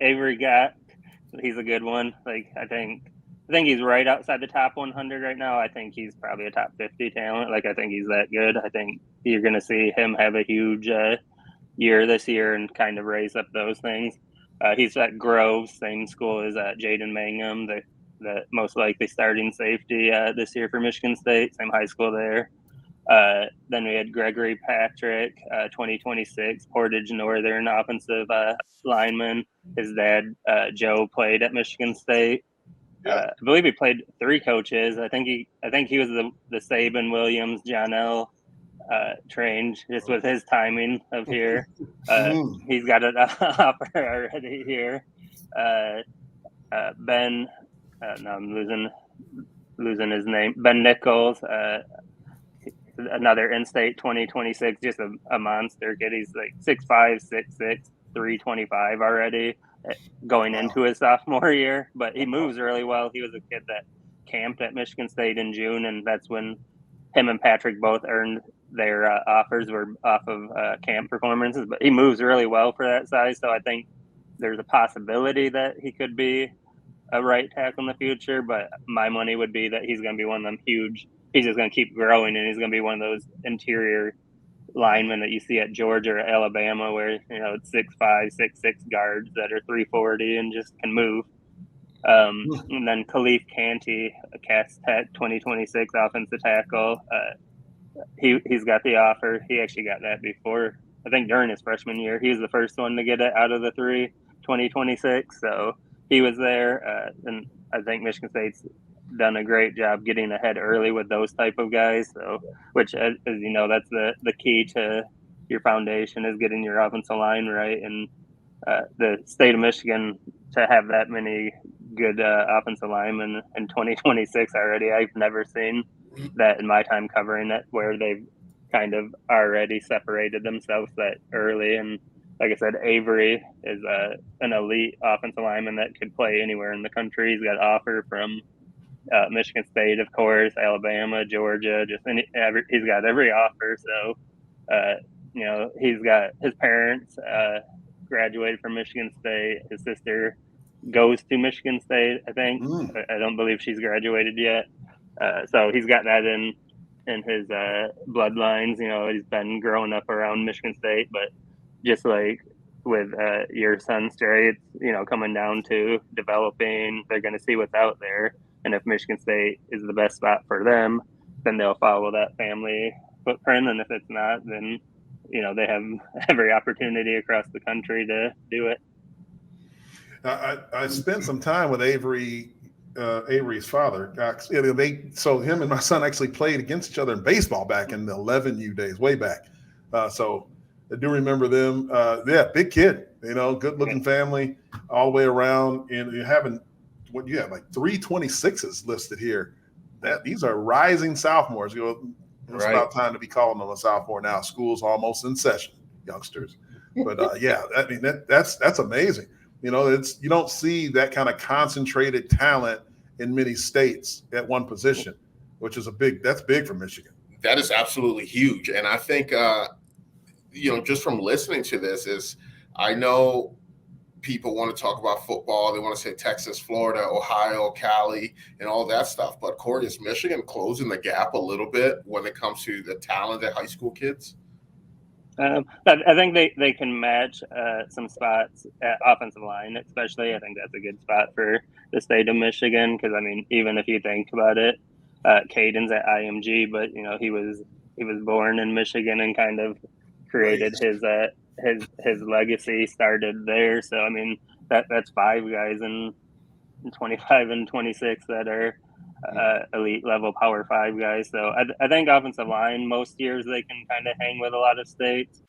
Avery got. He's a good one. Like I think he's right outside the top 100 right now. I think he's probably a top 50 talent. Like I think he's that good. I think you're going to see him have a huge year this year and kind of raise up those things. He's at Grove, same school as Jaden Mangum, the most likely starting safety this year for Michigan State. Same high school there. Then we had Gregory Patrick, 2026, Portage Northern offensive lineman. His dad, Joe, played at Michigan State. I believe he played 3 coaches. I think he was the Saban, Williams, John L. Trained just with his timing of here. He's got an offer already here. Ben, no, I'm losing his name. Ben Nichols, another in-state 2026, just a monster kid. He's like 6'5", 6'6", 325 already going into his sophomore year, but he moves really well. He was a kid that camped at Michigan State in June, and that's when him and Patrick both earned their offers were off of camp performances, but he moves really well for that size. So I think there's a possibility that he could be a right tackle in the future, but my money would be that he's going to be one of them huge. He's just going to keep growing, and he's going to be one of those interior linemen that you see at Georgia or Alabama, where it's 6'5", 6'6" guards that are 340 and just can move. And then Khalif Canty, a Cass Tech 2026 offensive tackle. He's got the offer. He actually got that before, I think during his freshman year. He was the first one to get it out of the 2026. So he was there. And I think Michigan State's done a great job getting ahead early with those type of guys. So, which, as you know, that's the key to your foundation is getting your offensive line right. And the state of Michigan, to have that many good offensive linemen in 2026 already, I've never seen that in my time covering it, where they've kind of already separated themselves that early. And like I said, Avery is an elite offensive lineman that could play anywhere in the country. He's got an offer from Michigan State, of course, Alabama, Georgia, he's got every offer. So, he's got his parents graduated from Michigan State. His sister goes to Michigan State, I think. I don't believe she's graduated yet. So he's got that in his bloodlines. He's been growing up around Michigan State, but just like with your son Stray, it's, coming down to developing. They're going to see what's out there. And if Michigan State is the best spot for them, then they'll follow that family footprint. And if it's not, then, they have every opportunity across the country to do it. I spent some time with Avery's father. So him and my son actually played against each other in baseball back in the 11U days, way back. So I do remember them. Big kid, good looking family all the way around. And you have like 326s listed here. These are rising sophomores. It's about time to be calling them a sophomore now. School's almost in session, youngsters. But that's amazing. You don't see that kind of concentrated talent in many states at one position, which is that's big for Michigan. That is absolutely huge. And I think, just from listening to this I know people want to talk about football. They want to say Texas, Florida, Ohio, Cali, and all that stuff. But Corey, is Michigan closing the gap a little bit when it comes to the talented high school kids? I think they can match some spots at offensive line, especially. I think that's a good spot for the state of Michigan because, even if you think about it, Caden's at IMG, but, he was born in Michigan and kind of created his legacy started there. So, that's 5 guys in 25 and 26 that are elite level Power 5 guys. So I think offensive line, most years they can kind of hang with a lot of states.